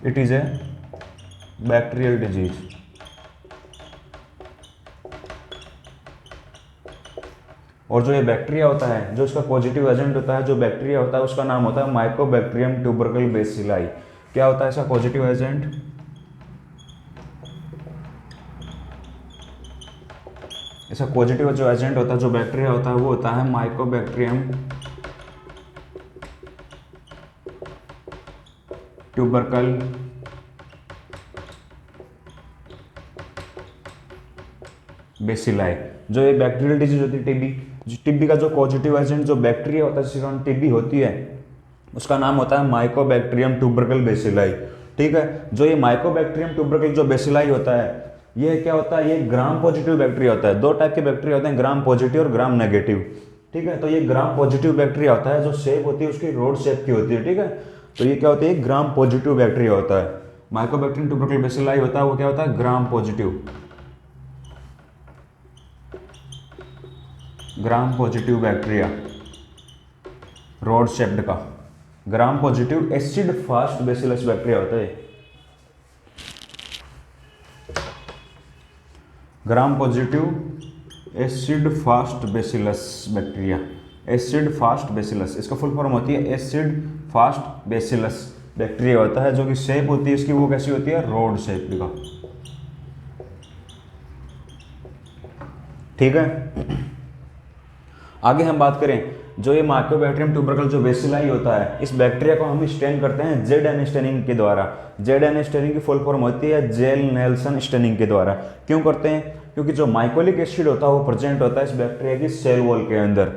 It is a bacterial disease. और जो ये बैक्टीरिया होता है, जो इसका पॉजिटिव एजेंट होता है, जो बैक्टीरिया होता है उसका नाम होता है माइकोबैक्टीरियम ट्यूबरकल बेसिलाई। क्या होता है इसका पॉजिटिव एजेंट? इसका पॉजिटिव जो एजेंट होता है, जो बैक्टीरिया होता है, वो होता है माइकोबैक्टीरियम ट्यूबरकल बेसिलाई। जो ये बैक्टीरियल डिजीज होती है टीबी, टीबी का जो पॉजिटिव एजेंट जो बैक्टीरिया होता है जिसके कारण टीबी होती है उसका नाम होता है माइकोबैक्टीरियम ट्यूबरकल बेसिलाई। ठीक है, जो ये माइकोबैक्टीरियम ट्यूबरकल जो बेसिलाई होता है, ये क्या होता है? ये ग्राम पॉजिटिव बैक्टीरिया होता है। दो टाइप के बैक्टीरिया होते हैं, ग्राम पॉजिटिव और ग्राम नेगेटिव। ठीक है, तो ये ग्राम पॉजिटिव बैक्टीरिया होता है, जो शेप होती है उसकी रोड शेप की होती है। ठीक है, तो ये क्या होती है? ग्राम पॉजिटिव बैक्टीरिया होता है। माइकोबैक्टीरियम ट्यूबरकल बेसिलाई होता है, वो क्या होता है? Gram positive, gram positive bacteria, rod shaped का। Gram positive acid fast bacillus bacteria होता है। Gram positive acid fast bacillus bacteria, acid fast bacillus, इसका फुल फॉर्म होती है एसिड फास्ट बेसिलस बैक्टीरिया होता है, जो कि शेप होती है इसकी वो कैसी होती है? रोड शेप का। ठीक है, आगे हम बात करें, जो ये माइकोबैक्टीरियम ट्यूबरकल जो बेसिलाई होता है, इस बैक्टीरिया को हम स्टेन करते हैं जेड स्टेनिंग के द्वारा। जेड स्टेनिंग की फुल फॉर्म होती है जेल नेल्सन स्टेनिंग के द्वारा। क्यों करते हैं? क्योंकि जो माइकोलिक एसिड होता है वो प्रेजेंट होता है इस बैक्टीरिया की सेल वॉल के अंदर।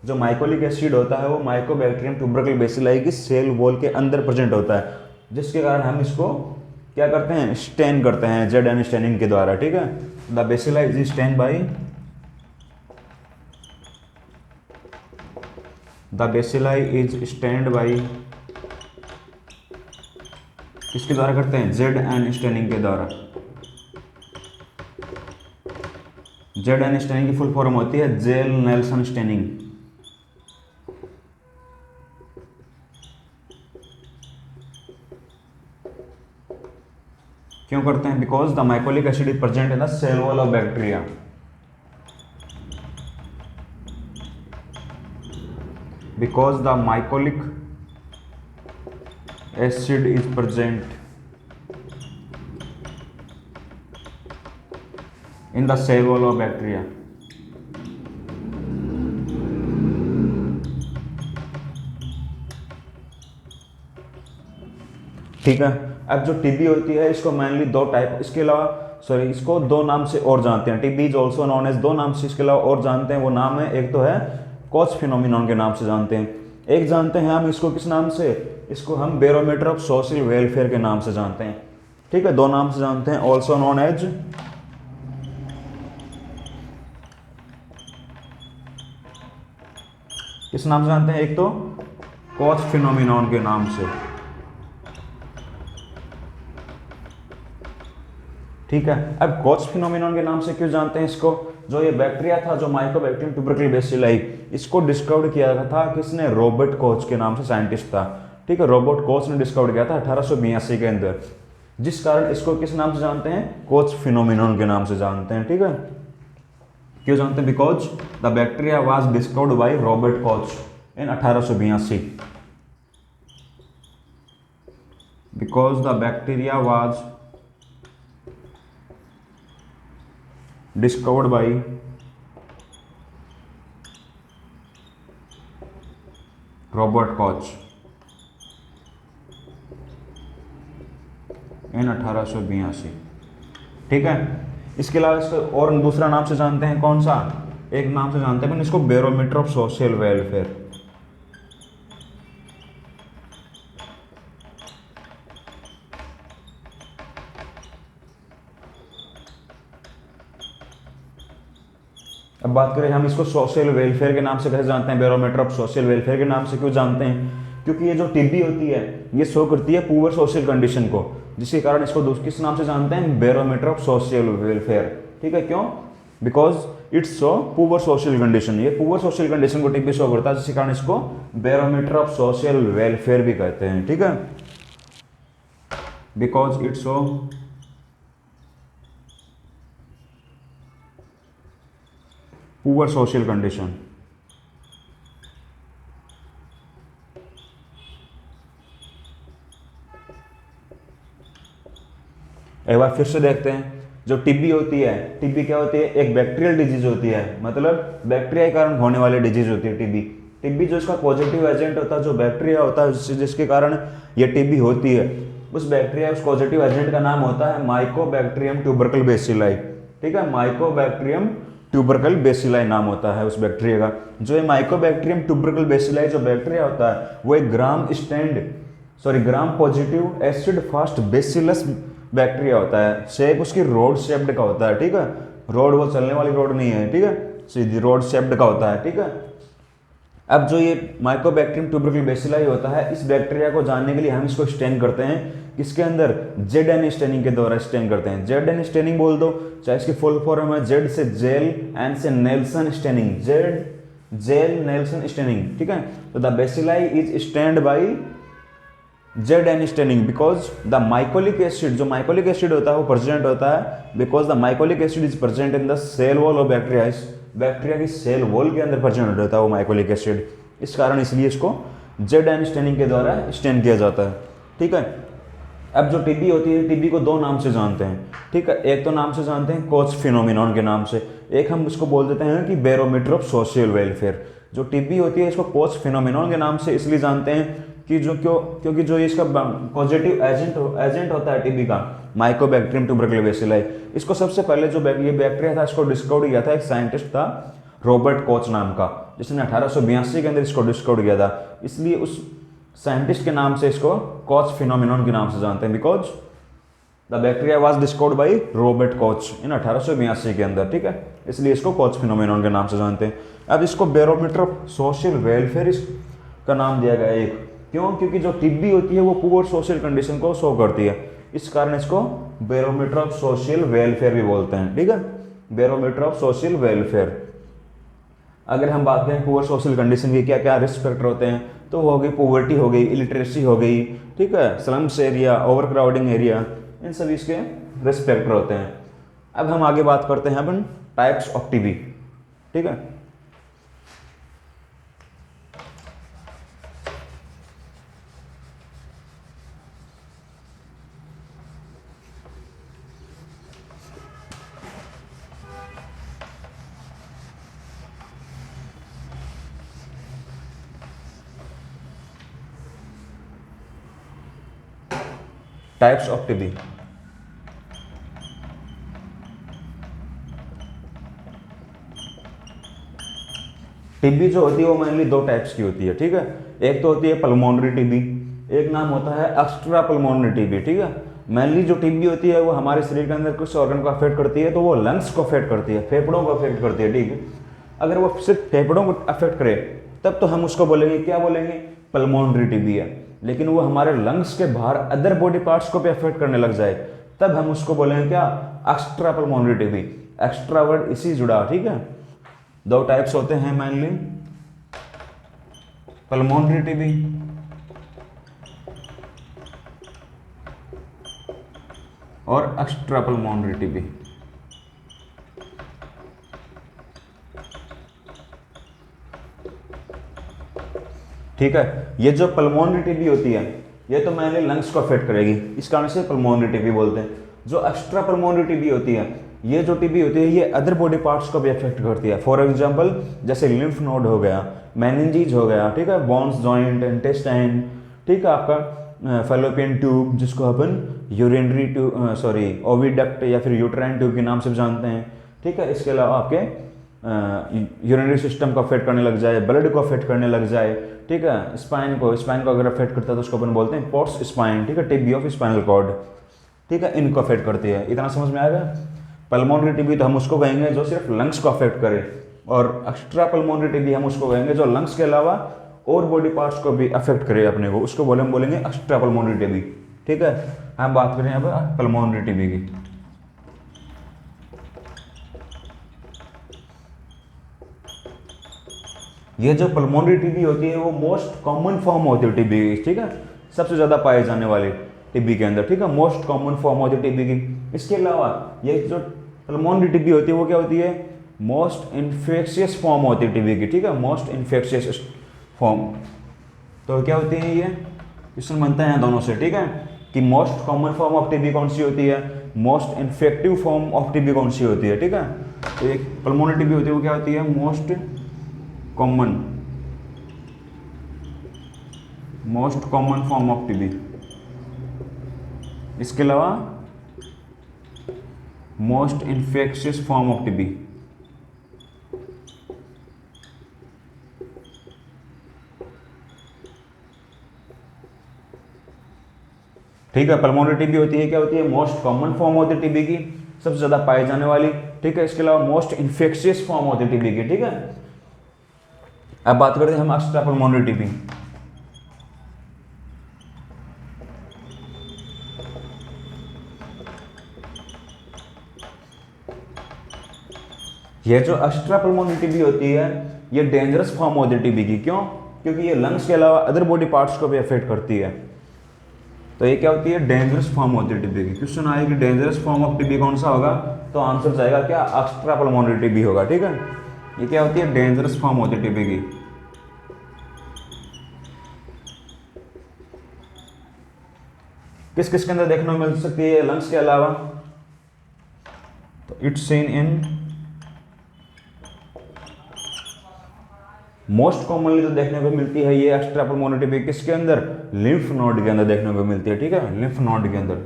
जो माइकोलिक एसिड होता है वो माइकोबैक्टीरियम ट्यूबरकल बेसिलाई की सेल वॉल के अंदर प्रेजेंट होता है, जिसके कारण हम इसको क्या करते हैं? स्टेन करते हैं जेड स्टेनिंग के द्वारा। ठीक है, the bacilli is stain by, the bacilli is stained by, किसके द्वारा करते हैं? जेड एन स्टेनिंग के द्वारा। जेड एन स्टेनिंग की फुल फॉर्म होती है जेल नेल्सन स्टेनिंग। क्यों करते हैं? Because the mycolic acid is present in the cell wall of bacteria. Because the mycolic acid is present in the cell wall of bacteria. ठीक है, अब जो टीबी होती है इसको मेनली दो टाइप, इसके अलावा इसको दो नाम से और जानते हैं। TB is also known as, दो नाम से इसके अलावा और जानते हैं। वो नाम है, एक तो है कोच फिनोमिनॉन के नाम से जानते हैं, एक जानते हैं हम इसको किस नाम से? इसको हम बैरोमीटर ऑफ सोशल वेलफेयर के नाम से जानते हैं। ठीक है, दो नाम से जानते हैं, ऑल्सो नॉन एज किस नाम से जानते हैं? एक तो कोच फिनोमिनॉन के नाम से। ठीक है, अब कोच फिनोमिनॉन के नाम से क्यों जानते हैं इसको? जो ये बैक्टीरिया था, जो माइकोबैक्टीरियम ट्यूबरकल बेसिलाई, इसको डिस्कवर किया था किसने? रॉबर्ट कोच के नाम से साइंटिस्ट था। ठीक है, रॉबर्ट कोच ने डिस्कवर किया था 1882 के अंदर, जिस कारण इसको किस नाम से जानते हैं? कोच फिनोमिनॉन के नाम से जानते हैं। ठीक है, क्यों जानते हैं? Because the bacteria was discovered by Robert coach in 1882। Because the bacteria was discovered by Robert coach in 1882। ठीक है, इसके अलावा इसको और दूसरा नाम से जानते हैं, कौन सा? एक नाम से जानते हैं इसको बैरोमीटर ऑफ सोशल वेलफेयर। अब बात करें हम इसको सोशल वेलफेयर के नाम से कैसे जानते हैं? बैरोमीटर ऑफ सोशल वेलफेयर के नाम से क्यों जानते हैं? क्योंकि ये जो टीबी होती है ये शो करती है पुअर सोशल कंडीशन को, जिसके कारण इसको किस नाम से जानते हैं? Barometer of social welfare. ठीक है, क्यों? Because it's show poor social condition, ये पुअर सोशल कंडीशन को टीबी शो करता है, जिसके कारण इसको बैरोमीटर ऑफ सोशल वेलफेयर भी कहते हैं। ठीक है, because it's show poor social condition. एक बार फिर से देखते हैं, जो टीबी होती है, टीबी क्या होती है, एक बैक्टीरियल डिजीज होती है, मतलब बैक्टीरिया के कारण होने वाली डिजीज होती है टीबी। टीबी जो इसका पॉजिटिव एजेंट होता है, जो बैक्टीरिया होता है जिसके कारण ये टीबी होती है, उस बैक्टीरिया उस पॉजिटिव एजेंट का नाम होता है माइकोबैक्टीरियम ट्यूबरकल बेसिलाई। ठीक है, माइकोबैक्टीरियम ट्यूबरकल बेसिलाई नाम होता है उस बैक्टीरिया का। जो ये माइकोबैक्टीरियम ट्यूबरकल बेसिलाई जो बैक्टीरिया होता है वो एक ग्राम positive acid fast bacillus bacteria होता है। शेप उसकी रोड शेप्ड का होता है। ठीक है, रोड वो चलने वाली रोड नहीं है, ठीक है, सीधी रोड शेप्ड का होता है। ठीक है, अब जो ये माइकोबैक्टीरियम ट्यूबरकल बेसिलाई होता है, इस बैक्टीरिया को जानने के लिए हम इसको स्टेन करते हैं किसके अंदर, जेड स्टेनिंग के द्वारा स्टेन करते हैं। जेड स्टेनिंग बोल दो, चाहे इसकी फुल फॉर्म है जेड से जेल, एन से Neelsen staining, Ziehl Neelsen staining. ठीक है, तो the bacilli is stained by Z staining because the mycolic acid, जो माइकोलिक एसिड होता है वो प्रेजेंट होता है, because the mycolic acid is present in the cell wall of bacteria. इस बैक्टीरिया की सेल वॉल के अंदर प्रेजेंट होता है वो माइकोलिक एसिड, इस कारण इसलिए इसको जेड स्टेनिंग के द्वारा स्टेन किया जाता है। ठीक है, अब जो टीबी होती है, टीबी को दो नाम से जानते हैं। ठीक है, एक तो नाम से जानते हैं कोच फिनोमिनॉन के नाम से, एक हम इसको बोल देते हैं कि बैरोमीटर ऑफ सोशल वेलफेयर। जो टीबी होती है इसको कोच फिनोमिनॉन के नाम से इसलिए जानते हैं कि क्योंकि जो इसका पॉजिटिव एजेंट होता है टीबी का, माइकोबैक्टीरियम ट्यूबरकुलोसिस बेसिलाई, इसको सबसे पहले जो ये बैक्टीरिया था इसको डिस्कवर किया था एक साइंटिस्ट था रॉबर्ट कोच नाम का, जिसने 1882 के अंदर इसको डिस्कवर किया था। इसलिए उस साइंटिस्ट के नाम से इसको कोच फिनोमिनॉन के नाम से जानते हैं, because the bacteria was discovered by Robert coach in 1882 के अंदर। ठीक है, इसलिए इसको कोच फिनोमिनॉन के नाम से जानते हैं। अब इसको बैरोमीटर ऑफ सोशल वेलफेयर का नाम दिया गया एक, क्यों, क्योंकि जो टीबी होती है वो पुअर सोशल कंडीशन को शो करती है, इस कारण इसको बैरोमीटर ऑफ सोशल वेलफेयर भी बोलते हैं। ठीक है, बैरोमीटर ऑफ सोशल वेलफेयर। अगर हम बात करें पुअर सोशल कंडीशन के क्या क्या रिस्क फैक्टर होते हैं, तो हो गई पॉवर्टी हो गई, इलिटरेसी हो गई, ठीक है, slums area, over crowding area, इन सभी इसके रिस्क फैक्टर होते हैं। अब हम आगे बात करते हैं अपन टाइप्स ऑफ टीबी। ठीक है, टाइप्स ऑफ टीबी। टीबी जो होती है वो मेनली दो टाइप्स की होती है। ठीक है, एक तो होती है पल्मोनरी टीबी, एक नाम होता है एक्स्ट्रा पल्मोनरी टीबी। ठीक है, मेनली जो टीबी होती है वो हमारे शरीर के अंदर कुछ ऑर्गन को अफेक्ट करती है, तो वो लंग्स को अफेक्ट करती है, फेफड़ों को अफेक्ट करती है। ठीक है, अगर वो सिर्फ फेफड़ों को अफेक्ट करे तब तो हम उसको बोलेंगे, क्या बोलेंगे, पल्मोनरी टीबी है। लेकिन वो हमारे लंग्स के बाहर अदर बॉडी पार्ट्स को भी अफेक्ट करने लग जाए तब हम उसको बोलेंगे क्या, extra pulmonary TB. Extra word इसी जुड़ा। ठीक है, दो टाइप्स होते हैं मेनली, पल्मोनरी टीबी और एक्स्ट्रा पल्मोनरी टीबी। ठीक है, ये जो पल्मोनरी टीबी होती है ये तो मेनली लंग्स को अफेक्ट करेगी, इस कारण से पल्मोनरी टीबी बोलते हैं। जो एक्स्ट्रा पल्मोनरी टीबी होती है, ये जो टीबी होती है ये अदर बॉडी पार्ट्स को भी अफेक्ट करती है। फॉर एग्जांपल जैसे लिम्फ नोड हो गया, मेनिंजीज हो गया, ठीक है, बोन्स, जॉइंट, इंटेस्टाइन, ठीक है, आपका फैलोपियन ट्यूब जिसको अपन यूरिनरी ट्यूब ओविडक्ट या फिर यूट्राइन ट्यूब के नाम से जानते हैं। ठीक है, इसके अलावा आपके यूरिनरी सिस्टम को अफेक्ट करने लग जाए, ब्लड को अफेक्ट करने लग जाए। ठीक है, स्पाइन को अगर अफेक्ट करता है तो उसको अपन बोलते हैं पोर्स स्पाइन। ठीक है, टीबी ऑफ स्पाइनल कॉर्ड। ठीक है, इनको अफेक्ट करती है। इतना समझ में आएगा। पल्मोनरी टीबी तो हम उसको कहेंगे जो सिर्फ लंग्स को अफेक्ट करे, और एक्स्ट्रा पल्मोनरी टीबी हम उसको कहेंगे जो लंग्स के अलावा और बॉडी पार्ट्स को भी अफेक्ट करे अपने को, उसको बोलेंगे एक्स्ट्रा पल्मोनरी टीबी। ठीक है, हम बात करें यहाँ पर पल्मोनरी टीबी की। ये जो पल्मोनरी टीबी होती है वो मोस्ट कॉमन फॉर्म होती है टीबी की। ठीक है, सबसे ज़्यादा पाए जाने वाली। टीबी के अंदर, ठीक है, मोस्ट कॉमन फॉर्म होती है टीबी की। इसके अलावा ये जो पल्मोनरी टीबी होती है वो क्या होती है, मोस्ट इन्फेक्शियस फॉर्म होती है टीबी की, ठीक है, मोस्ट इन्फेक्शियस फॉर्म। तो क्या होती है ये क्वेश्चन बनता है यहाँ दोनों से, ठीक है, कि most common form of TB कौन सी होती है, most infective form of TB कौन सी होती है, ठीक है। तो एक पल्मोनरी टीबी होती है वो क्या होती है, most common form of TB. इसके अलावा most infectious form of TB. ठीक है, पल्मोनरी टीबी होती है क्या होती है, मोस्ट कॉमन फॉर्म होती है टीबी की, सबसे ज्यादा पाई जाने वाली, ठीक है। इसके अलावा मोस्ट इन्फेक्शियस फॉर्म होती है टीबी की, ठीक है। अब बात करते हैं हम एक्स्ट्रा पल्मोनरी टीबी। ये जो एक्स्ट्रा पल्मोनरी टीबी होती है ये डेंजरस फॉर्म होती है टीबी की, क्यों, क्योंकि ये लंग्स के अलावा अदर बॉडी पार्ट्स को भी अफेक्ट करती है। तो ये क्या होती है, डेंजरस फॉर्म होती है टीबी की। क्वेश्चन आए कि डेंजरस फॉर्म ऑफ टीबी कौन सा होगा, तो आंसर जाएगा क्या, एक्स्ट्रा पल्मोनरी टीबी होगा, ठीक है। ये क्या होती है, डेंजरस फॉर्म होती है टीबी की। किस किस के अंदर देखने को मिल सकती है लंग्स के अलावा, तो it's seen in most commonly तो देखने को मिलती है ये एक्स्ट्रा पल्मोनरी टीबी किसके अंदर, लिम्फ नोड के अंदर देखने को मिलती है, ठीक है, लिम्फ नोड के अंदर।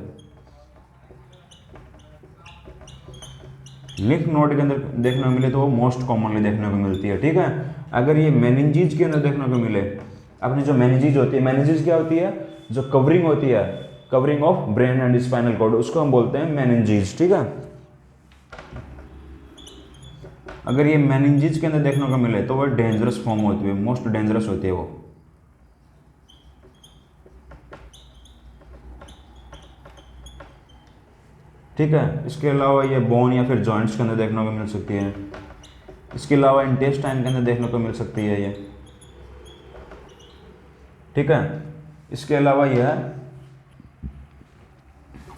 लिम्फ नोड के अंदर देखने को मिले तो वो मोस्ट कॉमनली देखने को मिलती है, ठीक है। अगर ये मेनिंजीज के अंदर देखने को मिले, अपनी जो मेनिंजीज होती है, मेनिंजीज क्या होती है, जो कवरिंग होती है, covering of brain and spinal cord, उसको हम बोलते हैं मेनिंजीज, ठीक है। अगर ये मेनिंजीज के अंदर देखने को मिले तो वो डेंजरस फॉर्म होती है, मोस्ट डेंजरस होती है वो। ठीक है, इसके अलावा ये बोन या फिर जॉइंट्स के अंदर देखने को मिल सकती है। इसके अलावा इंटेस्टाइन के अंदर देखने को मिल सकती है ये, ठीक है। इसके अलावा यह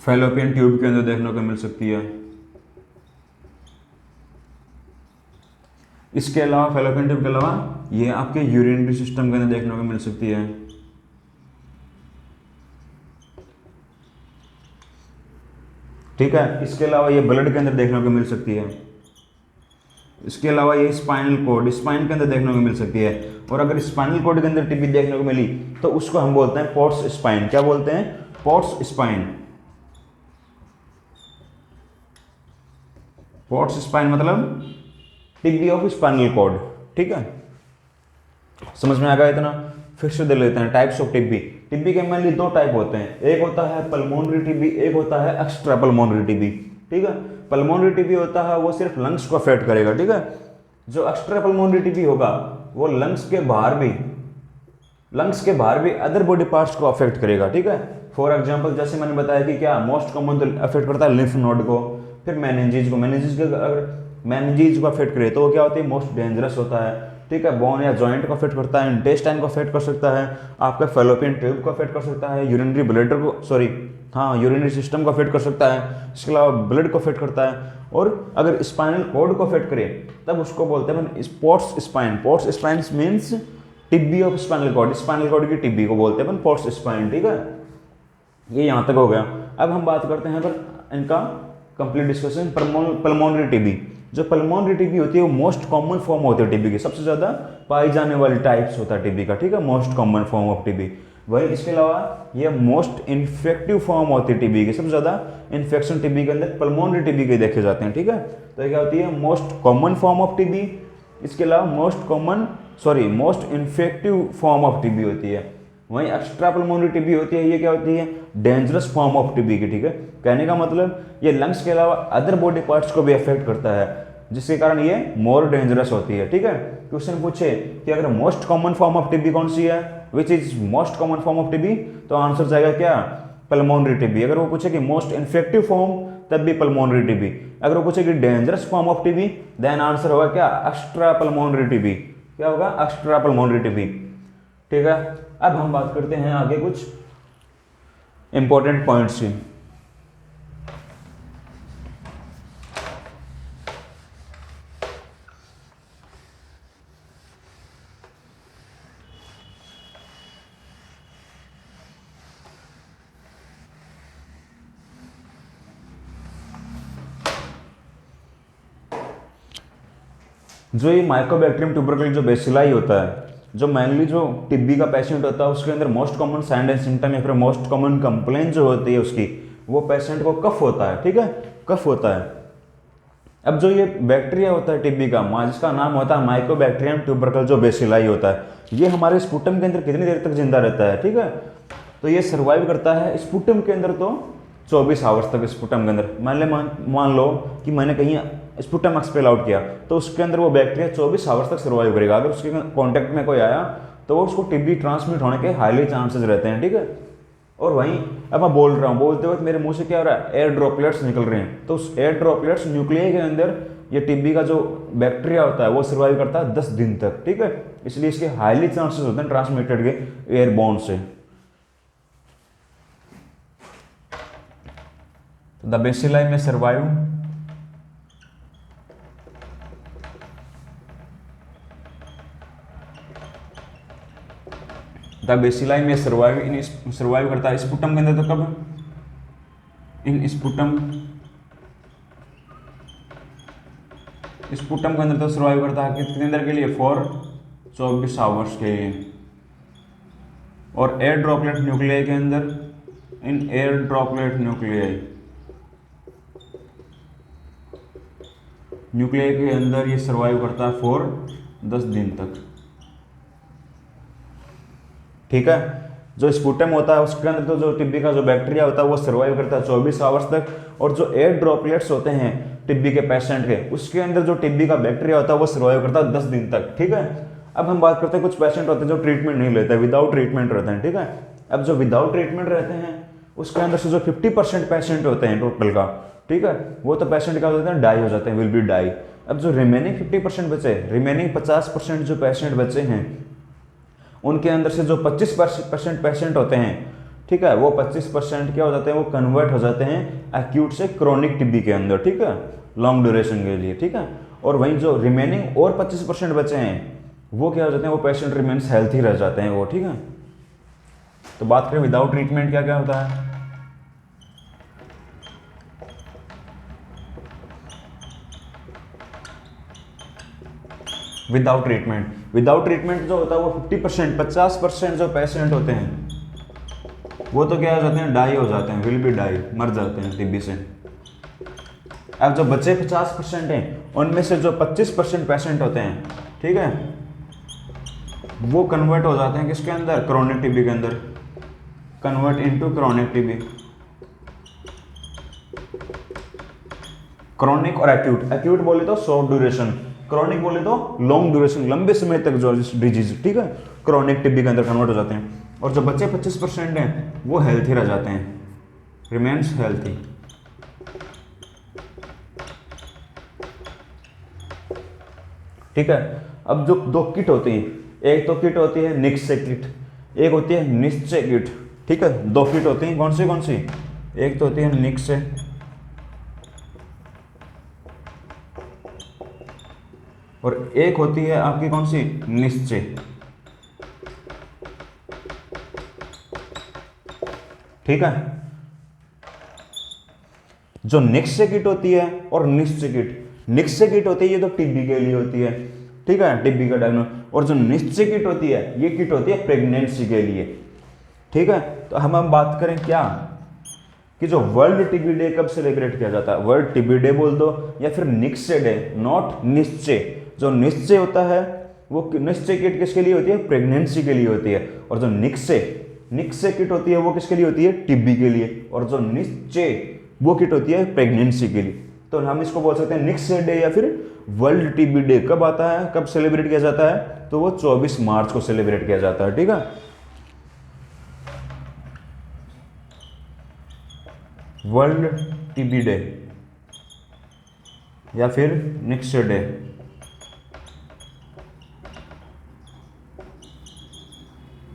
फैलोपियन ट्यूब के अंदर देखने को मिल सकती है। इसके अलावा फैलोपियन ट्यूब के अलावा ये आपके यूरिनरी सिस्टम के अंदर देखने को मिल सकती है। ठीक है, इसके अलावा ये ब्लड के अंदर देखने को मिल सकती है। इसके अलावा ये स्पाइनल कोड, स्पाइन के अंदर देखने को मिल सकती है। और अगर स्पाइनल कोड के अंदर टीबी देखने को मिली तो उसको हम बोलते हैं पोर्ट्स स्पाइन। क्या बोलते हैं, पोर्ट्स स्पाइन। पोर्ट्स स्पाइन मतलब टीबी ऑफ स्पाइनल कॉर्ड, ठीक है। समझ में आ गया इतना, फिर से दे लेते हैं टाइप्स ऑफ टीबी। टीबी के मेनली दो टाइप होते हैं, एक होता है पल्मोनरी टीबी, एक होता है एक्स्ट्रा पल्मोनरी टीबी, ठीक है। पल्मोनरी टीबी होता है वो सिर्फ लंग्स को अफेक्ट करेगा, ठीक है। जो एक्स्ट्रा पल्मोनरी टीबी होगा वो लंग्स के बाहर भी अदर बॉडी पार्ट्स को अफेक्ट करेगा, ठीक है। फॉर एग्जांपल जैसे मैंने बताया कि क्या मोस्ट कॉमन तो अफेक्ट करता है लिम्फ नोड को, फिर मेनिंजीज को। अगर मेनिंजीज को अफेक्ट करे तो वो क्या होती है, मोस्ट डेंजरस होता है, ठीक है। बोन या जॉइंट को अफेक्ट करता है, इंटेस्टाइन को अफेक्ट कर सकता है, आपका फैलोपियन ट्यूब को अफेक्ट कर सकता है, यूरिनरी ब्लैडर को यूरिनरी सिस्टम को अफेक्ट कर सकता है, इसके अलावा ब्लड को अफेक्ट करता है। और अगर स्पाइनल कॉर्ड को अफेक्ट करे तब उसको बोलते हैं Pott's spine. Pott's spine means TB of spinal cord, spinal cord की टिब्बी को बोलते हैं पोर्ट्स स्पाइन, ठीक है। ये यहाँ तक हो गया। अब हम बात करते हैं पर इनका कंप्लीट डिस्कशन पल्मोनरी टीबी। जो पल्मोनरी टीबी होती है वो मोस्ट कॉमन फॉर्म होती है टीबी की, सबसे ज़्यादा पाई जाने वाली टाइप्स होता है टीबी का, ठीक है, most common form of TB. वही इसके अलावा ये मोस्ट इन्फेक्टिव फॉर्म होती है टीबी की, सबसे ज़्यादा इन्फेक्शन टीबी के अंदर पल्मोनरी टीबी के देखे जाते हैं, ठीक है। तो ये क्या होती है, most common form of TB. इसके अलावा most infective form of TB होती है। वहीं एक्स्ट्रा पल्मोनरी टीबी होती है, ये क्या होती है, डेंजरस फॉर्म ऑफ टीबी की, ठीक है। कहने का मतलब ये लंग्स के अलावा अदर बॉडी पार्ट्स को भी अफेक्ट करता है, जिसके कारण ये मोर डेंजरस होती है, ठीक है। क्वेश्चन पूछे कि अगर most common form of TB कौन सी है, which is most common form of TB, तो आंसर जाएगा क्या, पल्मोनरी टीबी। अगर वो पूछे कि मोस्ट इन्फेक्टिव फॉर्म, तब भी पल्मोनरी टीबी। अगर वो पूछे कि dangerous form of TB, then answer होगा क्या, एक्स्ट्रा पल्मोनरी टीबी। क्या होगा, एक्स्ट्रा पल्मोनरी टीबी, ठीक है। अब हम बात करते हैं आगे कुछ इंपॉर्टेंट पॉइंट्स ही। जो ये माइकोबैक्टीरियम ट्यूबरकुलम जो बेसिलाई होता है, जो मेनली जो टीबी का पेशेंट होता है उसके अंदर most common sign and symptom या फिर मोस्ट कॉमन कंप्लेंट जो होती है उसकी, वो पेशेंट को कफ होता है, ठीक है, कफ होता है। अब जो ये बैक्टीरिया होता है टीबी का, जिसका नाम होता है माइकोबैक्टीरियम ट्यूबरकुलम जो बेसिलाई होता है, ये हमारे स्पुटम के अंदर कितनी देर तक जिंदा रहता है, ठीक है। तो ये सर्वाइव करता है स्पुटम के अंदर तो 24 आवर्स तक स्पुटम के अंदर। मान लो कि मैंने कहीं स्पुटम एक्सपेल आउट किया, तो उसके अंदर वो बैक्टीरिया 24 आवर्स तक सर्वाइव करेगा। अगर उसके कॉन्टैक्ट में कोई आया तो वो उसको टीबी ट्रांसमिट होने के हाईली चांसेस रहते हैं, ठीक है। और वहीं अब मैं बोल रहा हूँ, बोलते वक्त मेरे मुंह से क्या हो रहा है, एयर ड्रॉपलेट्स निकल रहे हैं, तो उस एयर ड्रॉपलेट्स न्यूक्लियाई के अंदर ये टीबी का जो बैक्टीरिया होता है वो सर्वाइव करता है 10 दिन तक, ठीक है। इसलिए इसके हाईली चांसेस होते हैं ट्रांसमिटेड के एयरबोर्न से। द बेसिलाई में सर्वाइव द बेसिलाई में सर्वाइव करता है स्पुटम के अंदर, तो कब, इन स्पुटम के अंदर तो सर्वाइव करता है कितनी देर के लिए, फॉर 24 आवर्स के लिए। और एयर ड्रॉपलेट न्यूक्लियाई के अंदर, इन एयर ड्रॉपलेट न्यूक्लियाई के अंदर ये सर्वाइव करता है फॉर 10 दिन तक, ठीक है। जो स्पुटम होता है उसके अंदर तो जो टीबी का जो बैक्टीरिया होता है वो सर्वाइव करता है 24 आवर्स तक, और जो एयर ड्रॉपलेट्स होते हैं टीबी के पेशेंट के, उसके अंदर जो टीबी का बैक्टीरिया होता है वो सर्वाइव करता है 10 दिन तक, ठीक है। अब हम बात करते हैं कुछ पेशेंट होते हैं जो ट्रीटमेंट नहीं लेते, विदाउट ट्रीटमेंट रहते हैं, ठीक है। अब जो विदाउट ट्रीटमेंट रहते हैं उसके अंदर से जो 50% पेशेंट होते हैं टोटल का, ठीक है, वो तो पेशेंट क्या होते हैं, डाई हो जाते हैं, विल बी डाई। अब जो रिमेनिंग 50% बचे, रिमेनिंग 50% जो पेशेंट बचे हैं, उनके अंदर से जो 25% पेशेंट होते हैं, ठीक है, वो 25% क्या हो जाते हैं, वो कन्वर्ट हो जाते हैं एक्यूट से क्रोनिक टीबी के अंदर, ठीक है, लॉन्ग ड्यूरेशन के लिए, ठीक है। और वहीं जो रिमेनिंग और 25% बचे हैं वो क्या हो जाते हैं, वो पेशेंट रिमेन्स हेल्थी रह जाते हैं वो, ठीक है। तो बात करें विदाउट ट्रीटमेंट क्या क्या होता है। विदाउट ट्रीटमेंट जो होता है वो 50% जो पेशेंट होते हैं वो तो क्या हो जाते हैं, डाई हो जाते हैं, विल बी डाई, मर जाते हैं टीबी से। अब जो बचे 50% हैं उनमें से जो 25% पेशेंट होते हैं, ठीक है, वो कन्वर्ट हो जाते हैं किसके अंदर, क्रोनिक टीबी के अंदर, convert into chronic TB. Chronic और एक्यूट बोले तो शॉर्ट ड्यूरेशन, क्रोनिक बोले तो लॉन्ग ड्यूरेशन, लंबे समय तक जो डिजीज, ठीक है, क्रोनिक टीबी के अंदर कन्वर्ट हो जाते हैं। और जो बच्चे 25% हैं वो हेल्थी रह जाते हैं, रिमेन्स हेल्थी। ठीक है। अब जो 2 किट होती है, एक तो किट होती है निक्से किट, एक होती है निश्चय किट, ठीक है। 2 किट होती हैं, कौन सी, एक तो होती है निक्से और एक होती है आपकी कौन सी, निश्चय। ठीक है। जो निश्चय किट होती है और निश्चय किट होती है ये तो टीबी के लिए होती है, ठीक है, टीबी का डायग्नोस। और जो निश्चय किट होती है ये किट होती है प्रेगनेंसी के लिए, ठीक है। तो हम बात करें क्या कि जो वर्ल्ड टीबी डे कब सेलिब्रेट किया जाता है, वर्ल्ड टीबी डे बोल दो या फिर निश्चय डे, नॉट निश्चय। जो निश्चय होता है वो निश्चय किट किसके लिए होती है, प्रेगनेंसी के लिए होती है। और जो निश्चय किट होती है वो किसके लिए होती है, टीबी के लिए। और जो निश्चय वो किट होती है प्रेगनेंसी के लिए। तो हम इसको बोल सकते हैं निश्चय डे या फिर वर्ल्ड टीबी डे। कब आता है, कब सेलिब्रेट किया जाता है, तो वो 24 मार्च को सेलिब्रेट किया जाता है, ठीक है। वर्ल्ड टीबी डे या फिर निश्चय डे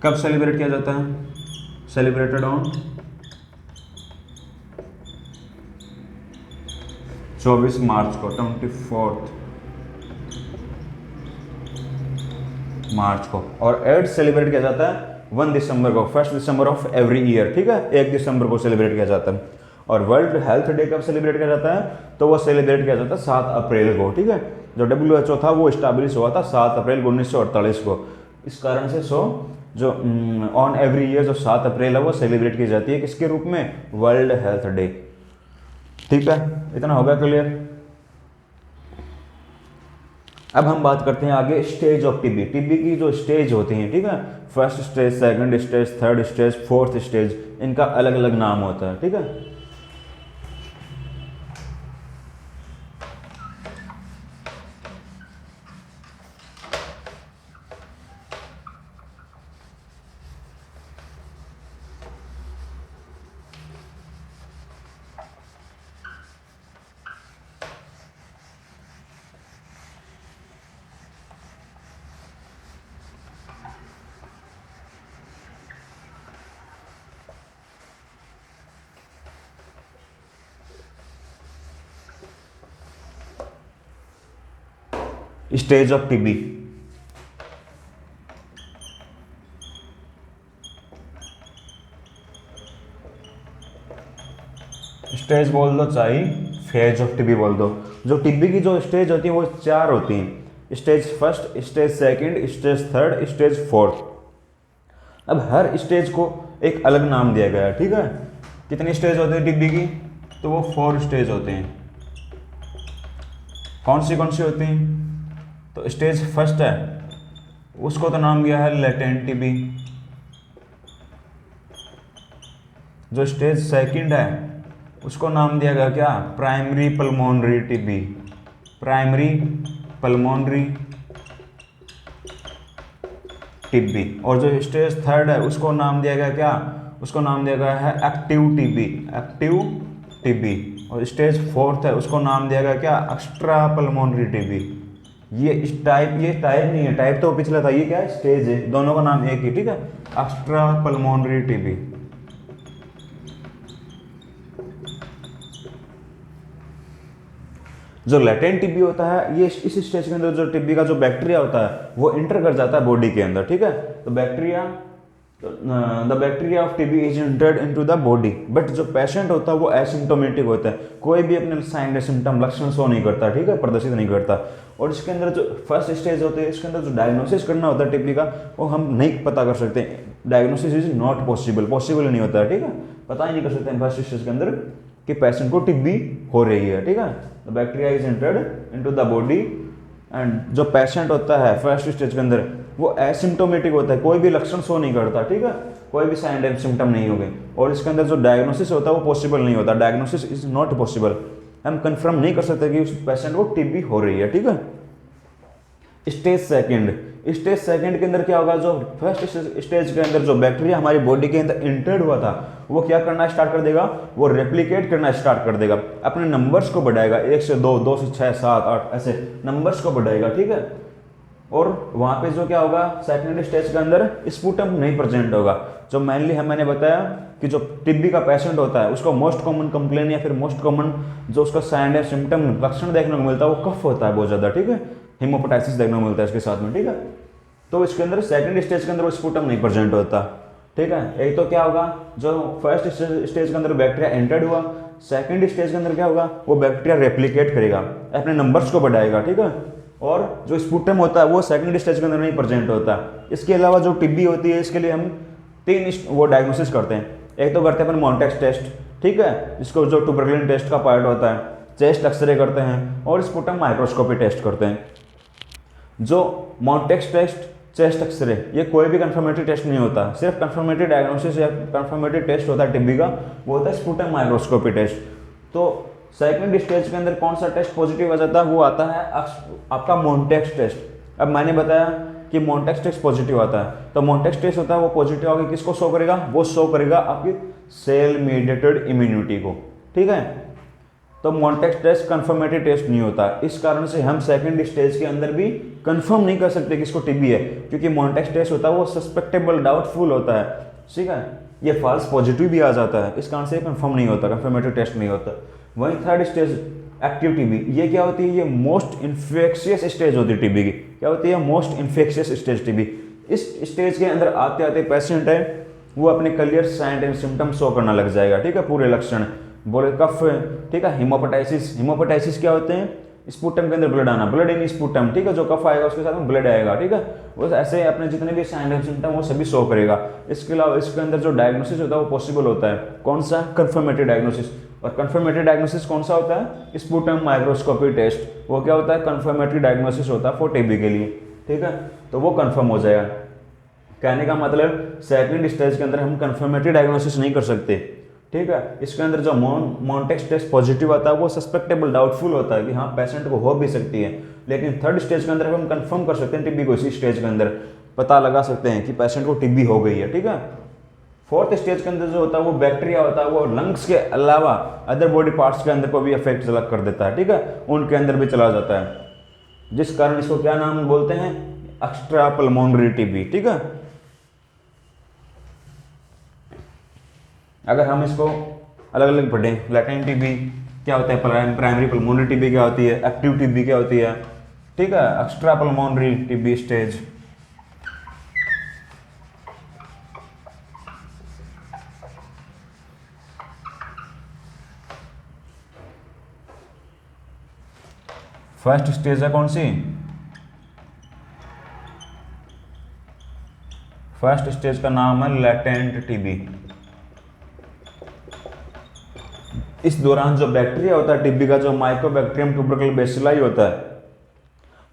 कब सेलिब्रेट किया जाता है, सेलिब्रेटेड ऑन 24 मार्च को, 24 मार्च को। और एड्स सेलिब्रेट किया जाता है 1 दिसंबर को, 1 दिसंबर ऑफ एवरी ईयर, ठीक है, 1 दिसंबर को सेलिब्रेट किया जाता है। और वर्ल्ड हेल्थ डे कब सेलिब्रेट किया जाता है, तो वो सेलिब्रेट किया जाता है 7 अप्रैल को, ठीक है। जो WHO था वो इस्टेब्लिश हुआ था 7 अप्रैल 1948 को। इस कारण से जो ऑन एवरी ईयर जो 7 अप्रैल है वो सेलिब्रेट की जाती है किसके रूप में, वर्ल्ड हेल्थ डे, ठीक है। इतना होगा क्लियर। अब हम बात करते हैं आगे स्टेज ऑफ टीबी। टीबी की जो स्टेज होती हैं, ठीक है, first stage, second stage, third stage, fourth stage, इनका अलग अलग नाम होता है, ठीक है। Stage of TB. स्टेज बोल दो चाहे फेज ऑफ टीबी बोल दो। जो टीबी की जो स्टेज होती है वो 4 होती हैं, stage first, stage second, stage third, stage fourth. अब हर स्टेज को एक अलग नाम दिया गया है, ठीक है। कितनी स्टेज होती है टीबी की, तो वो 4 स्टेज होते हैं। कौन सी होती हैं, तो स्टेज फर्स्ट है उसको तो नाम दिया है लेटेंट टीबी। जो स्टेज सेकंड है उसको नाम दिया गया क्या, primary pulmonary TB, primary pulmonary TB. और जो स्टेज थर्ड है उसको नाम दिया गया क्या, उसको नाम दिया गया है एक्टिव टीबी, एक्टिव टीबी। और स्टेज फोर्थ है उसको नाम दिया गया क्या, एक्स्ट्रा पल्मोनरी टीबी। ये टाइप नहीं है, टाइप तो पिछला था, ये क्या है, स्टेज है, दोनों का नाम एक ही, ठीक है, एक्स्ट्रा पल्मोनरी टीबी। जो लेटेंट टीबी होता है, ये इस स्टेज के अंदर जो टीबी का जो बैक्टीरिया होता है वो इंटर कर जाता है बॉडी के अंदर, ठीक है। तो the bacteria of TB is entered into the body, but जो पेशेंट होता है वो एसिम्प्टोमेटिक होता है, कोई भी अपने साइन या सिम्टम लक्षण शो नहीं करता, ठीक है, प्रदर्शित नहीं करता। और इसके अंदर जो फर्स्ट स्टेज होते हैं, इसके अंदर जो डायग्नोसिस करना होता है टीबी का, वो हम नहीं पता कर सकते। डायग्नोसिस इज नॉट पॉसिबल नहीं होता है, ठीक है, पता ही नहीं कर सकते फर्स्ट स्टेज के अंदर कि पेशेंट को टीबी हो रही है, ठीक है। The bacteria is entered into the body and जो पेशेंट होता है फर्स्ट स्टेज के अंदर वो एसिम्प्टोमेटिक होता है, कोई भी लक्षण शो नहीं करता, ठीक है, कोई भी साइन एंड सिम्टम नहीं होंगे। और इसके अंदर जो डायग्नोसिस होता है वो पॉसिबल नहीं होता, डायग्नोसिस इज नॉट पॉसिबल, हम कंफर्म नहीं कर सकते कि उस पेशेंट को टीबी हो रही है, ठीक है। स्टेज सेकंड के अंदर क्या होगा, जो फर्स्ट स्टेज के अंदर जो बैक्टीरिया हमारी बॉडी के अंदर इंटर्ड हुआ था वो क्या करना स्टार्ट कर देगा, वो रेप्लिकेट करना स्टार्ट कर देगा, अपने नंबर्स को बढ़ाएगा, 1 से 2, 2 से 6, 7, 8 ऐसे नंबर्स को बढ़ाएगा, ठीक है। और वहां पे जो क्या होगा, सेकंड स्टेज के अंदर स्पुटम नहीं प्रेजेंट होगा। जो मेनली मैंने बताया कि जो टीबी का पेशेंट होता है उसको मोस्ट कॉमन कंप्लेन या फिर मोस्ट कॉमन जो उसका साइन या सिम्टम लक्षण देखने को मिलता है वो कफ होता है बहुत ज्यादा, ठीक है, हिमोपेटाइसिस देखने को मिलता है इसके साथ में, ठीक है। तो इसके अंदर सेकंड स्टेज के अंदर वो स्पुटम नहीं प्रेजेंट होता, ठीक है। एक तो क्या होगा, जो फर्स्ट स्टेज के अंदर बैक्टीरिया एंटर्ड हुआ, सेकंड स्टेज के अंदर क्या होगा, वो बैक्टीरिया रेप्लिकेट करेगा, अपने नंबर्स को बढ़ाएगा, ठीक है। और जो स्पुटम होता है वो सेकंड स्टेज के अंदर नहीं प्रेजेंट होता। इसके अलावा जो टीबी होती है इसके लिए हम 3 वो डायग्नोसिस करते हैं। एक तो करते हैं अपन मॉन्टेक्स टेस्ट, ठीक है, जिसको जो ट्यूबरकुलिन टेस्ट का पार्ट होता है, चेस्ट एक्सरे करते हैं और स्पुटम माइक्रोस्कोपी टेस्ट करते हैं। जो मॉन्टेक्स टेस्ट, चेस्ट एक्सरे, ये कोई भी कंफर्मेटरी टेस्ट नहीं होता, सिर्फ कंफर्मेटरी डायग्नोसिस या कंफर्मेटरी टेस्ट होता है टीबी का, वो होता है स्पुटम माइक्रोस्कोपी टेस्ट। तो सेकंड स्टेज के अंदर कौन सा टेस्ट पॉजिटिव आ जाता है, वो आता है आपका मॉन्टेक्स टेस्ट। अब मैंने बताया कि मॉन्टेक्स टेस्ट पॉजिटिव आता है, तो मॉन्टेक्स टेस्ट होता है वो पॉजिटिव आगे किसको शो करेगा, वो शो करेगा आपकी सेल मीडिएटेड इम्यूनिटी को, ठीक है। तो मॉन्टेक्स टेस्ट कंफर्मेटरी टेस्ट नहीं होता, इस कारण से हम सेकंड स्टेज के अंदर भी कंफर्म नहीं कर सकते किसको टीबी है, क्योंकि मॉन्टेक्स टेस्ट होता है वो सस्पेक्टेबल डाउटफुल होता है, ठीक है, ये फॉल्स पॉजिटिव भी आ जाता है, इस कारण से कंफर्म नहीं होता, कंफर्मेटरी टेस्ट नहीं होता। वहीं थर्ड स्टेज एक्टिव टीबी, ये क्या होती है, ये मोस्ट इन्फेक्शियस स्टेज होती है टीबी की। क्या होती है, मोस्ट इन्फेक्शियस स्टेज टीबी। इस स्टेज के अंदर आते आते पेशेंट है वो अपने clear sign and symptom show करना लग जाएगा, ठीक है, पूरे लक्षण बोले कफ, ठीक है, हिमोपेटाइसिस। हिमोपेटाइसिस क्या होते हैं, स्पूटम के अंदर ब्लड आना, ब्लड इन स्पूटम, ठीक है, जो कफ आएगा उसके साथ में ब्लड आएगा, ठीक है, वो ऐसे अपने जितने भी साइन एंड सिम्टम वो सभी शो करेगा। इसके अलावा इसके अंदर जो डायग्नोसिस होता है वो पॉसिबल होता है, कौन सा, कंफर्मेटरी डायग्नोसिस। और कंफर्मेटरी डायग्नोसिस कौन सा होता है, स्पूटम माइक्रोस्कोपी टेस्ट, वो क्या होता है, कंफर्मेटरी डायग्नोसिस होता है फॉर टीबी के लिए, ठीक है, तो वो कंफर्म हो जाएगा। कहने का मतलब सेकंड स्टेज के अंदर हम कंफर्मेटरी डायग्नोसिस नहीं कर सकते, ठीक है। इसके अंदर जो मॉन्टेक्स टेस्ट पॉजिटिव आता है वो सस्पेक्टेबल, डाउटफुल होता है कि हाँ पेशेंट को हो भी सकती है। लेकिन थर्ड स्टेज के अंदर हम कंफर्म कर सकते हैं टीबी को, इसी स्टेज के अंदर पता लगा सकते हैं कि पेशेंट को टीबी हो गई है, ठीक है। फोर्थ स्टेज के अंदर जो होता है वो बैक्टीरिया होता है, वो लंग्स के अलावा अदर बॉडी पार्ट्स के अंदर को भी अफेक्ट कर देता है, ठीक है, उनके अंदर भी चला जाता है, जिस कारण इसको क्या नाम बोलते हैं, एक्स्ट्रा पल्मोनरी टीबी, ठीक है। अगर हम इसको अलग अलग पढ़ें, लैटेंट टीबी क्या होता है, प्राइमरी पल्मोनरी टीबी क्या होती है, एक्टिव टीबी क्या होती है, ठीक है, extra pulmonary TB stage. First stage है कौन सी, फर्स्ट स्टेज का नाम है लैटेंट टीबी। इस दौरान जो बैक्टीरिया होता है टीबी का, जो माइकोबैक्टीरियम ट्यूबरकल बेसिलाई होता है,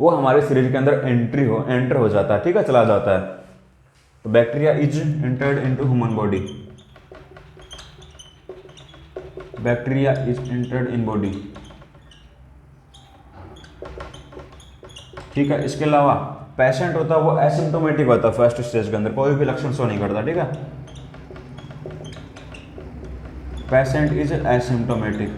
वो हमारे शरीर के अंदर एंटर हो जाता है, ठीक है, चला जाता है। तो bacteria is entered into human body, bacteria is entered in body, ठीक है। इसके अलावा पेशेंट होता है वो एसिम्प्टोमेटिक होता है फर्स्ट स्टेज के अंदर, कोई भी लक्षण शो नहीं करता, ठीक है, पेशेंट इज एसिम्प्टोमेटिक।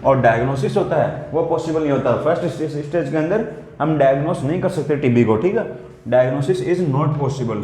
और डायग्नोसिस होता है वो पॉसिबल नहीं होता फर्स्ट स्टेज के अंदर, हम डायग्नोस नहीं कर सकते टीबी को, ठीक है, डायग्नोसिस इज नॉट पॉसिबल।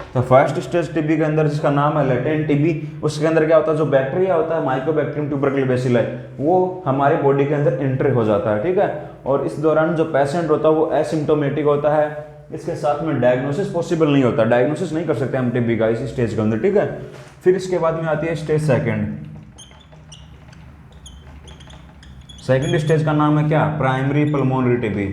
तो फर्स्ट स्टेज टीबी के अंदर जिसका नाम है लेटेंट टीबी, उसके अंदर क्या होता है, जो बैक्टीरिया होता है माइकोबैक्टीरियम ट्यूबरकल बेसिलाई, वो हमारे बॉडी के अंदर एंटर हो जाता है, ठीक है। और इस दौरान जो पेशेंट होता है वो एसिम्प्टोमेटिक होता है, इसके साथ में डायग्नोसिस पॉसिबल नहीं होता, डायग्नोसिस नहीं कर सकते हम टीबी का इस स्टेज के अंदर, ठीक है। फिर इसके बाद में आती है स्टेज सेकेंड। सेकेंड स्टेज का नाम है क्या, प्राइमरी पल्मोनरी टीबी।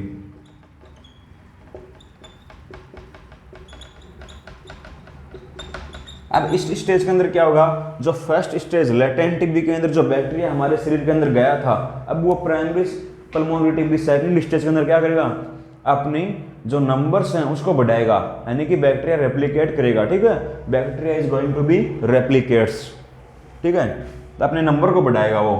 अब इस स्टेज के अंदर क्या होगा, जो फर्स्ट स्टेज लेटेंट टीबी के अंदर जो बैक्टीरिया हमारे शरीर के अंदर गया था, अब वो primary pulmonary TB second stage के अंदर क्या करेगा, अपनी जो नंबर्स हैं उसको बढ़ाएगा, यानी कि बैक्टीरिया रेप्लिकेट करेगा, ठीक है, bacteria is going to be replicates, ठीक है, तो अपने नंबर को बढ़ाएगा वो।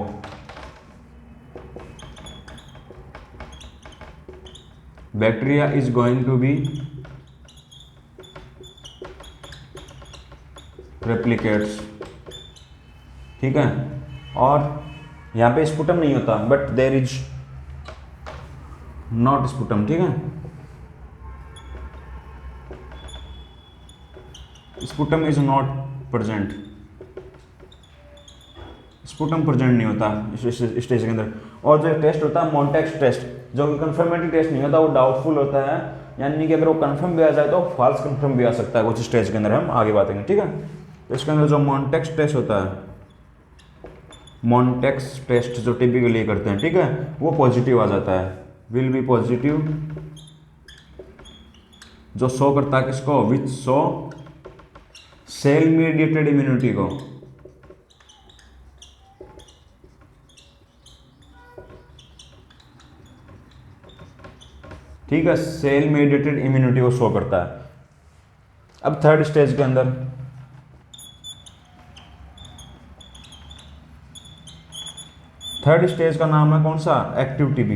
Bacteria is going to be replicates, ठीक है। और यहाँ पे स्पुटम नहीं होता, but there is not sputum, ठीक है, sputum is not present, sputum present नहीं होता इस स्टेज के अंदर। और जो टेस्ट होता है मॉन्टेक्स टेस्ट, जो कि कंफर्मेटरी टेस्ट नहीं होता, वो डाउटफुल होता है, यानी कि अगर वो कंफर्म भी आ जाए तो फॉल्स कंफर्म भी आ सकता है कुछ स्टेज के अंदर, हम आगे बात करेंगे, ठीक है। तो इसके अंदर जो मॉन्टेक्स टेस्ट होता है, मॉन्टेक्स टेस्ट जो टीबी के लिए करते हैं, ठीक है, वो पॉजिटिव आ जाता है, विल बी पॉजिटिव, जो शो करता है किसको, which show cell mediated immunity को, ठीक है, सेल मीडिएटेड इम्यूनिटी को शो करता है। अब थर्ड स्टेज के अंदर थर्ड स्टेज का नाम है कौन सा, एक्टिव टीबी।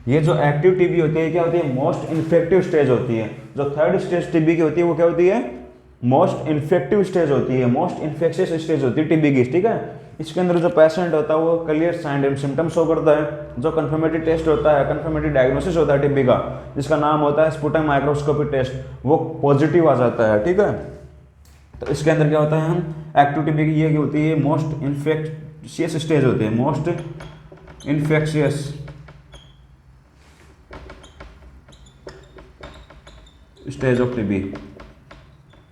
ये जो एक्टिव टीबी होती है क्या होती है, मोस्ट इन्फेक्टिव स्टेज होती है। जो थर्ड स्टेज टीबी की होती है वो क्या होती है, मोस्ट इन्फेक्टिव स्टेज होती है, मोस्ट इन्फेक्शियस स्टेज होती है टीबी की, ठीक है। इसके अंदर जो पेशेंट होता है वो clear sign and symptom show करता है। जो कंफर्मेटरी टेस्ट होता है, कंफर्मेटरी डायग्नोसिस होता है टीबी का, जिसका नाम होता है स्पुटम माइक्रोस्कोपी टेस्ट, वो पॉजिटिव आ जाता है। ठीक है, तो इसके अंदर क्या होता है, हम एक्टिव टीबी की ये होती है मोस्ट इन्फेक्शियस स्टेज होती है, most infectious stage of TB.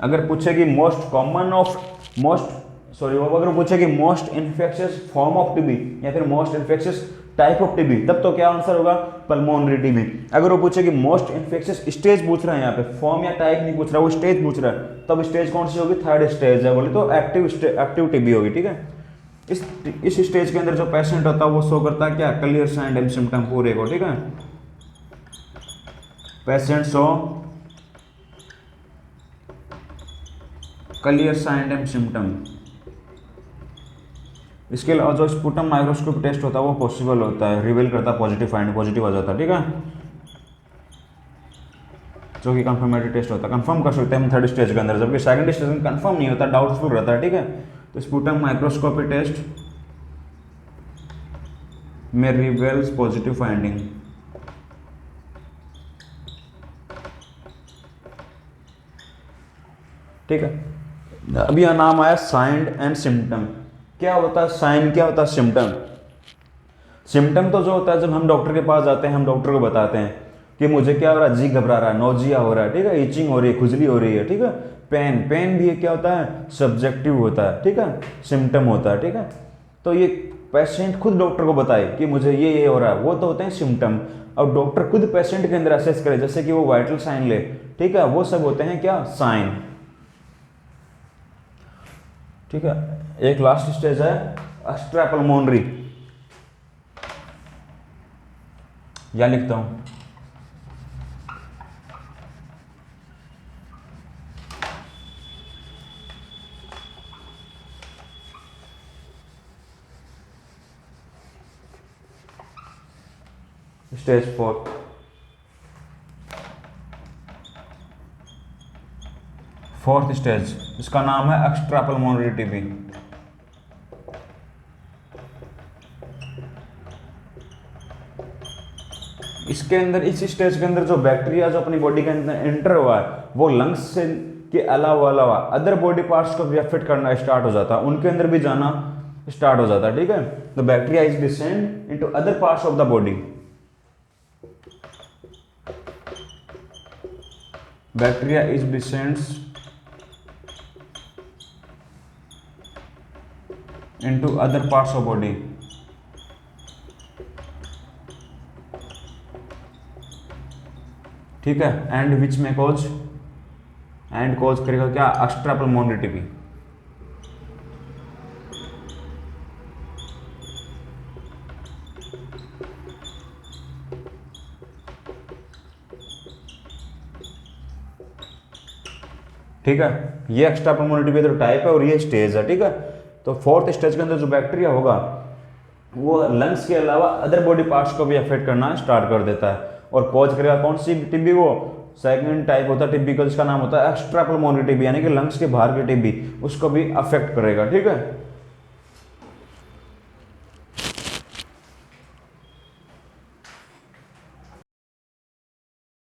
अगर पूछेगी मोस्ट कॉमन ऑफ वो अगर पूछेगी most infectious form of TB या फिर most infectious type of TB, तब तो क्या आंसर होगा, पल्मोनरी टीबी। अगर वो पूछेगी मोस्ट इन्फेक्शियस स्टेज पूछ रहा है, यहाँ पे फॉर्म या टाइप नहीं पूछ रहा, वो स्टेज पूछ रहा है, तब स्टेज कौन सी होगी, थर्ड स्टेज है, बोले तो एक्टिव टीबी होगी। ठीक है, इस स्टेज के अंदर जो पेशेंट होता है वो शो करता है क्या, क्लियर साइन एंड सिम्टम पूरे को। ठीक है, patient show clear sign and symptom. इसके अलावा जो स्पुटम माइक्रोस्कोपी टेस्ट होता है वो पॉसिबल होता है, रिवील करता है पॉजिटिव फाइंड, पॉजिटिव आ जाता है। ठीक है, जो कि कंफर्मेटरी टेस्ट होता है, कंफर्म कर सकते हैं हम थर्ड स्टेज के अंदर, जबकि सेकंड स्टेज में कंफर्म नहीं होता, डाउटफुल रहता है। ठीक है, तो स्पुटम माइक्रोस्कोपी टेस्ट में रिवील्स पॉजिटिव फाइंडिंग। ठीक है, अभी यह नाम आया साइन एंड सिम्टम। क्या होता है साइन, क्या होता है सिम्टम? सिम्टम तो जो होता है जब हम डॉक्टर के पास जाते हैं, हम डॉक्टर को बताते हैं कि मुझे क्या हो रहा है, जी घबरा रहा है, नोजिया हो रहा है, ठीक है, इचिंग हो रही है, खुजली हो रही है। ठीक है, पेन भी क्या होता है, सब्जेक्टिव होता है। ठीक है, सिम्टम होता है। ठीक है, तो ये पेशेंट खुद डॉक्टर को बताए कि मुझे ये हो रहा है, वो तो होते हैं सिम्टम। और डॉक्टर खुद पेशेंट के अंदर असेस करे, जैसे कि वो वाइटल साइन ले, ठीक है, वो सब होते हैं क्या, साइन। ठीक है, एक लास्ट स्टेज है एक्स्ट्रा पल्मोनरी, या लिखता हूं स्टेज 4। फोर्थ स्टेज, इसका नाम है एक्स्ट्रा पल्मोनरी टीबी। इसके अंदर, इस स्टेज के अंदर जो बैक्टीरिया जो अपनी बॉडी के अंदर एंटर हुआ है, वो लंग्स से के अलावा अदर बॉडी पार्ट्स को भी अफेक्ट करना स्टार्ट हो जाता है, उनके अंदर भी जाना स्टार्ट हो जाता है। ठीक है, तो bacteria is descend into other parts of the body. Bacteria is descends into other parts of body। ठीक है, एंड विच में कॉज करेगा क्या, एक्स्ट्रा पल्मोनरी टीबी। ठीक है, ये एक्स्ट्रा पल्मोनरी टीबी तो टाइप है और ये स्टेज है। ठीक है, तो फोर्थ स्टेज के अंदर जो बैक्टीरिया होगा वो लंग्स के अलावा अदर बॉडी पार्ट्स को भी अफेक्ट करना स्टार्ट कर देता है, और कॉज करेगा कौन सी टीबी, वो सेकंड टाइप होता है टीबी का, जिसका नाम होता है एक्स्ट्रा पल्मोनरी टीबी, यानी कि लंग्स के बाहर की टीबी, उसको भी अफेक्ट करेगा। ठीक है,